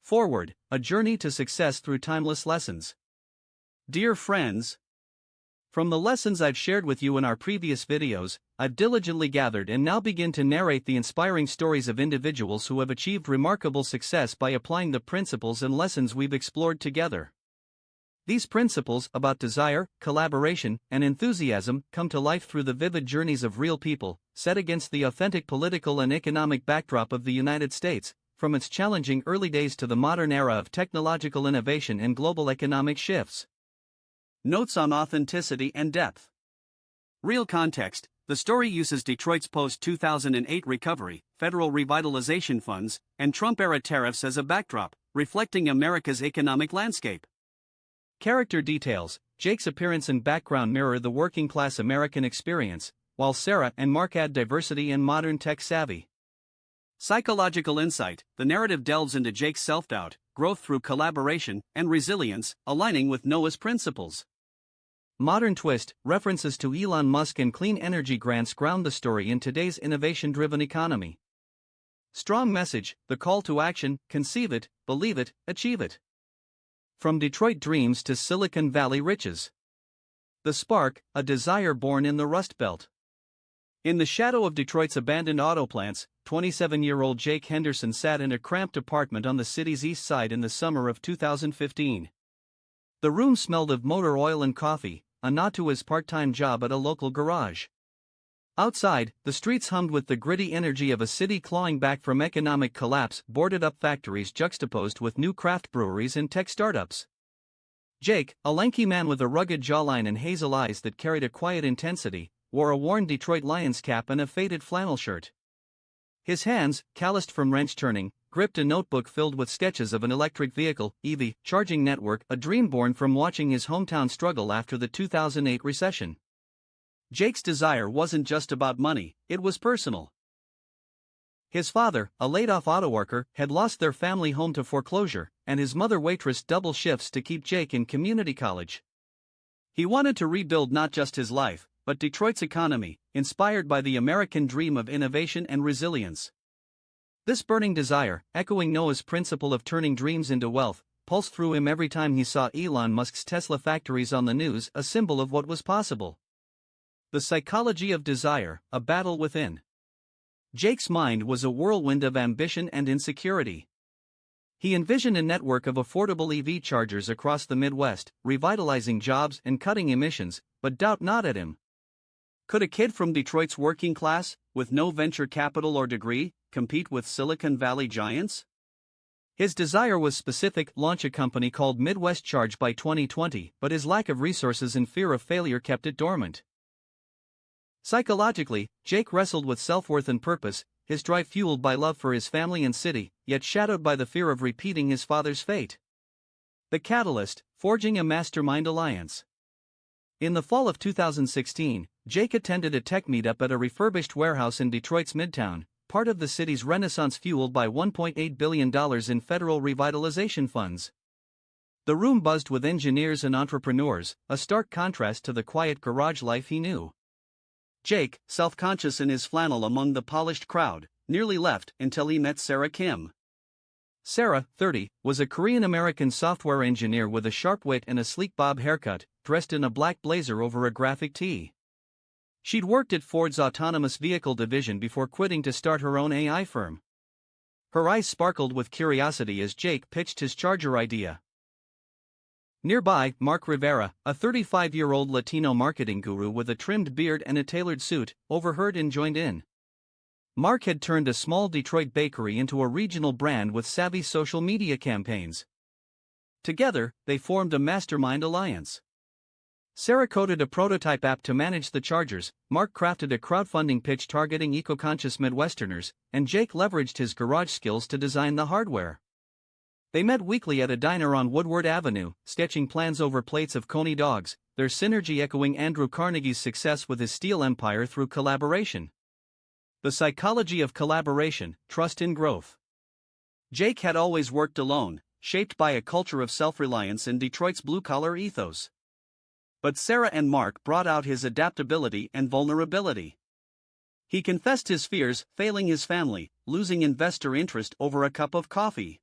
Foreword, a journey to success through timeless lessons. Dear friends, from the lessons I've shared with you in our previous videos, I've diligently gathered and now begin to narrate the inspiring stories of individuals who have achieved remarkable success by applying the principles and lessons we've explored together. These principles about desire, collaboration, and enthusiasm come to life through the vivid journeys of real people, set against the authentic political and economic backdrop of the United States, from its challenging early days to the modern era of technological innovation and global economic shifts. Notes on authenticity and depth. Real context: the story uses Detroit's post-2008 recovery, federal revitalization funds, and Trump-era tariffs as a backdrop, reflecting America's economic landscape. Character details: Jake's appearance and background mirror the working-class American experience, while Sarah and Mark add diversity and modern tech savvy. Psychological insight: the narrative delves into Jake's self-doubt, growth through collaboration, and resilience, aligning with Noah's principles. Modern twist: references to Elon Musk and clean energy grants ground the story in today's innovation-driven economy. Strong message: the call to action: conceive it, believe it, achieve it. From Detroit dreams to Silicon Valley riches. The spark: a desire born in the Rust Belt. In the shadow of Detroit's abandoned auto plants, 27-year-old Jake Henderson sat in a cramped apartment on the city's east side in the summer of 2015. The room smelled of motor oil and coffee, a nod to his part-time job at a local garage. Outside, the streets hummed with the gritty energy of a city clawing back from economic collapse, boarded-up factories juxtaposed with new craft breweries and tech startups. Jake, a lanky man with a rugged jawline and hazel eyes that carried a quiet intensity, wore a worn Detroit Lions cap and a faded flannel shirt. His hands, calloused from wrench turning, gripped a notebook filled with sketches of an electric vehicle, EV, charging network, a dream born from watching his hometown struggle after the 2008 recession. Jake's desire wasn't just about money, it was personal. His father, a laid-off auto worker, had lost their family home to foreclosure, and his mother waitressed double shifts to keep Jake in community college. He wanted to rebuild not just his life, but Detroit's economy, inspired by the American dream of innovation and resilience. This burning desire, echoing Noah's principle of turning dreams into wealth, pulsed through him every time he saw Elon Musk's Tesla factories on the news, a symbol of what was possible. The psychology of desire, a battle within. Jake's mind was a whirlwind of ambition and insecurity. He envisioned a network of affordable EV chargers across the Midwest, revitalizing jobs and cutting emissions, but doubt gnawed at him. Could a kid from Detroit's working class, with no venture capital or degree, compete with Silicon Valley giants? His desire was specific: launch a company called Midwest Charge by 2020, but his lack of resources and fear of failure kept it dormant. Psychologically, Jake wrestled with self-worth and purpose, his drive fueled by love for his family and city, yet shadowed by the fear of repeating his father's fate. The catalyst: forging a mastermind alliance. In the fall of 2016, Jake attended a tech meetup at a refurbished warehouse in Detroit's Midtown, part of the city's renaissance fueled by $1.8 billion in federal revitalization funds. The room buzzed with engineers and entrepreneurs, a stark contrast to the quiet garage life he knew. Jake, self-conscious in his flannel among the polished crowd, nearly left until he met Sarah Kim. Sarah, 30, was a Korean-American software engineer with a sharp wit and a sleek bob haircut, dressed in a black blazer over a graphic tee. She'd worked at Ford's autonomous vehicle division before quitting to start her own AI firm. Her eyes sparkled with curiosity as Jake pitched his charger idea. Nearby, Mark Rivera, a 35-year-old Latino marketing guru with a trimmed beard and a tailored suit, overheard and joined in. Mark had turned a small Detroit bakery into a regional brand with savvy social media campaigns. Together, they formed a mastermind alliance. Sarah coded a prototype app to manage the chargers, Mark crafted a crowdfunding pitch targeting eco-conscious Midwesterners, and Jake leveraged his garage skills to design the hardware. They met weekly at a diner on Woodward Avenue, sketching plans over plates of Coney dogs, their synergy echoing Andrew Carnegie's success with his steel empire through collaboration. The psychology of collaboration: trust in growth. Jake had always worked alone, shaped by a culture of self-reliance in Detroit's blue-collar ethos. But Sarah and Mark brought out his adaptability and vulnerability. He confessed his fears, failing his family, losing investor interest over a cup of coffee.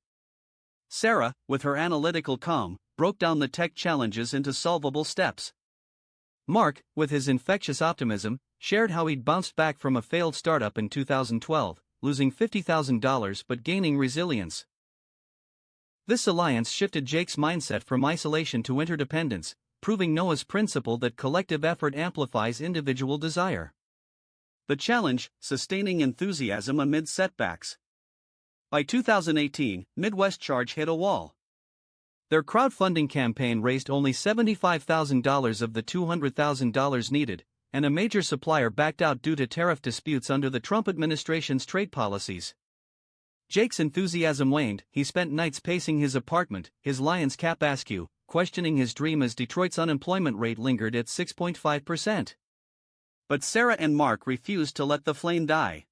Sarah, with her analytical calm, broke down the tech challenges into solvable steps. Mark, with his infectious optimism, shared how he'd bounced back from a failed startup in 2012, losing $50,000 but gaining resilience. This alliance shifted Jake's mindset from isolation to interdependence, proving Noah's principle that collective effort amplifies individual desire. The challenge: sustaining enthusiasm amid setbacks. By 2018, Midwest Charge hit a wall. Their crowdfunding campaign raised only $75,000 of the $200,000 needed, and a major supplier backed out due to tariff disputes under the Trump administration's trade policies. Jake's enthusiasm waned. He spent nights pacing his apartment, his lion's cap askew, questioning his dream as Detroit's unemployment rate lingered at 6.5%. But Sarah and Mark refused to let the flame die.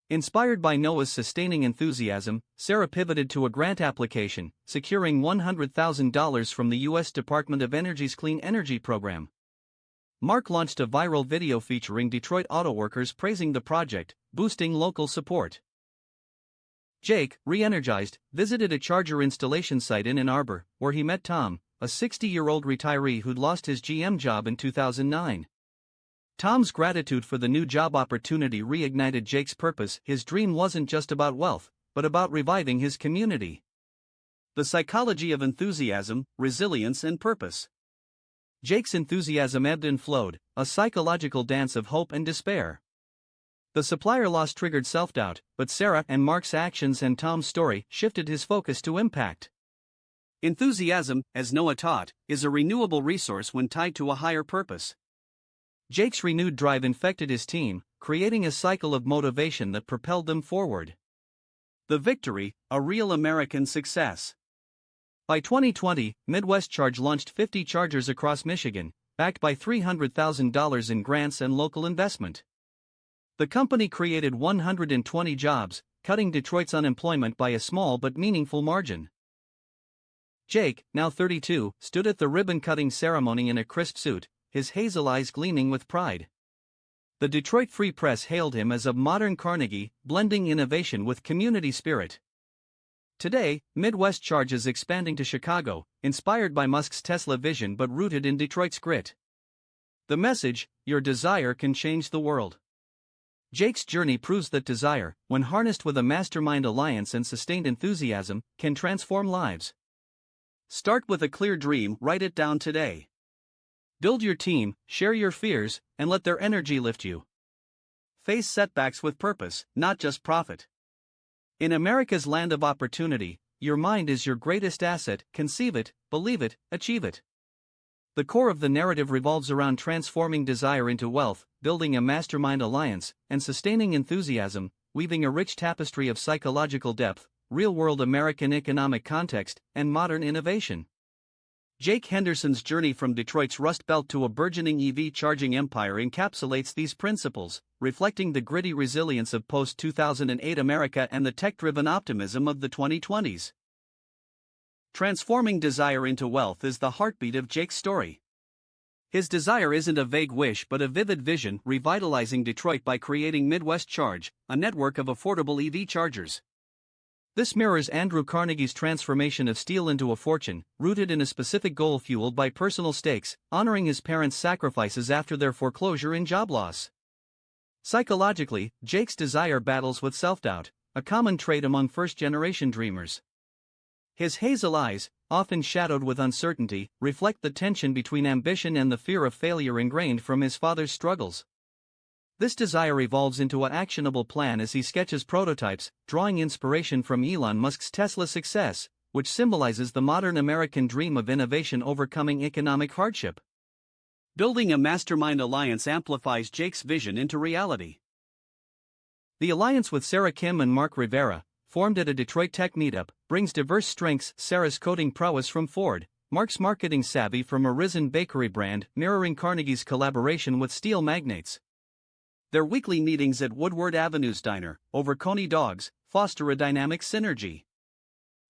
Inspired by Noah's sustaining enthusiasm, Sarah pivoted to a grant application, securing $100,000 from the U.S. Department of Energy's Clean Energy Program. Mark launched a viral video featuring Detroit auto workers praising the project, boosting local support. Jake, re-energized, visited a charger installation site in Ann Arbor, where he met Tom, a 60-year-old retiree who'd lost his GM job in 2009. Tom's gratitude for the new job opportunity reignited Jake's purpose. His dream wasn't just about wealth, but about reviving his community. The psychology of enthusiasm, resilience, and purpose. Jake's enthusiasm ebbed and flowed, a psychological dance of hope and despair. The supplier loss triggered self-doubt, but Sarah and Mark's actions and Tom's story shifted his focus to impact. Enthusiasm, as Noah taught, is a renewable resource when tied to a higher purpose. Jake's renewed drive infected his team, creating a cycle of motivation that propelled them forward. The victory, a real American success. By 2020, Midwest Charge launched 50 chargers across Michigan, backed by $300,000 in grants and local investment. The company created 120 jobs, cutting Detroit's unemployment by a small but meaningful margin. Jake, now 32, stood at the ribbon-cutting ceremony in a crisp suit, his hazel eyes gleaming with pride. The Detroit Free Press hailed him as a modern Carnegie, blending innovation with community spirit. Today, Midwest Charge is expanding to Chicago, inspired by Musk's Tesla vision but rooted in Detroit's grit. The message: your desire can change the world. Jake's journey proves that desire, when harnessed with a mastermind alliance and sustained enthusiasm, can transform lives. Start with a clear dream, write it down today. Build your team, share your fears, and let their energy lift you. Face setbacks with purpose, not just profit. In America's land of opportunity, your mind is your greatest asset. Conceive it, believe it, achieve it. The core of the narrative revolves around transforming desire into wealth, building a mastermind alliance, and sustaining enthusiasm, weaving a rich tapestry of psychological depth, real-world American economic context, and modern innovation. Jake Henderson's journey from Detroit's Rust Belt to a burgeoning EV charging empire encapsulates these principles, reflecting the gritty resilience of post-2008 America and the tech-driven optimism of the 2020s. Transforming desire into wealth is the heartbeat of Jake's story. His desire isn't a vague wish but a vivid vision, revitalizing Detroit by creating Midwest Charge, a network of affordable EV chargers. This mirrors Andrew Carnegie's transformation of steel into a fortune, rooted in a specific goal fueled by personal stakes, honoring his parents' sacrifices after their foreclosure and job loss. Psychologically, Jake's desire battles with self-doubt, a common trait among first-generation dreamers. His hazel eyes, often shadowed with uncertainty, reflect the tension between ambition and the fear of failure ingrained from his father's struggles. This desire evolves into an actionable plan as he sketches prototypes, drawing inspiration from Elon Musk's Tesla success, which symbolizes the modern American dream of innovation overcoming economic hardship. Building a mastermind alliance amplifies Jake's vision into reality. The alliance with Sarah Kim and Mark Rivera, formed at a Detroit tech meetup, brings diverse strengths: Sarah's coding prowess from Ford, Mark's marketing savvy from a risen bakery brand, mirroring Carnegie's collaboration with steel magnates. Their weekly meetings at Woodward Avenue's diner, over Coney dogs, foster a dynamic synergy.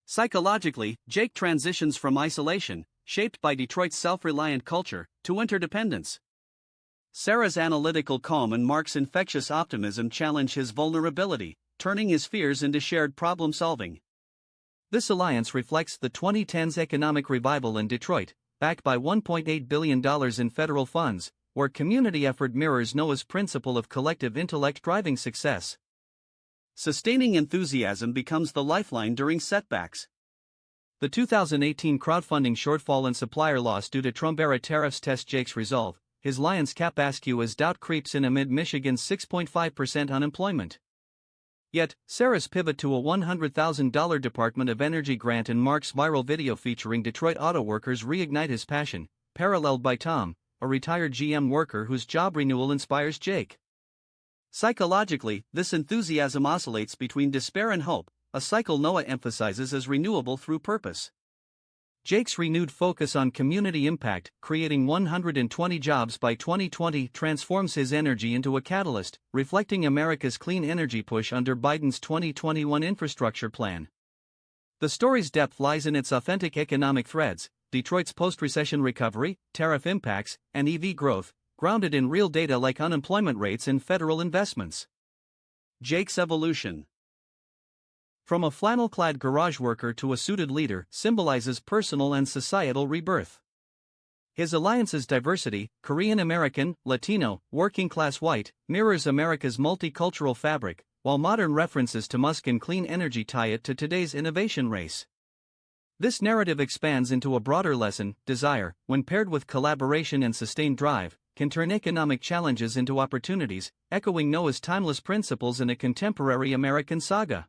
Psychologically, Jake transitions from isolation, shaped by Detroit's self-reliant culture, to interdependence. Sarah's analytical calm and Mark's infectious optimism challenge his vulnerability, turning his fears into shared problem-solving. This alliance reflects the 2010s economic revival in Detroit, backed by $1.8 billion in federal funds, where community effort mirrors Noah's principle of collective intellect driving success. Sustaining enthusiasm becomes the lifeline during setbacks. The 2018 crowdfunding shortfall and supplier loss due to Trump-era tariffs test Jake's resolve. His Lions cap askew as doubt creeps in amid Michigan's 6.5% unemployment. Yet, Sarah's pivot to a $100,000 Department of Energy grant and Mark's viral video featuring Detroit auto workers reignite his passion, paralleled by Tom, a retired GM worker whose job renewal inspires Jake. Psychologically, this enthusiasm oscillates between despair and hope, a cycle Noah emphasizes as renewable through purpose. Jake's renewed focus on community impact, creating 120 jobs by 2020, transforms his energy into a catalyst, reflecting America's clean energy push under Biden's 2021 infrastructure plan. The story's depth lies in its authentic economic threads: Detroit's post-recession recovery, tariff impacts, and EV growth, grounded in real data like unemployment rates and federal investments. Jake's evolution from a flannel-clad garage worker to a suited leader symbolizes personal and societal rebirth. His alliance's diversity, Korean American, Latino, working-class white, mirrors America's multicultural fabric, while modern references to Musk and clean energy tie it to today's innovation race. This narrative expands into a broader lesson: desire, when paired with collaboration and sustained drive, can turn economic challenges into opportunities, echoing Noah's timeless principles in a contemporary American saga.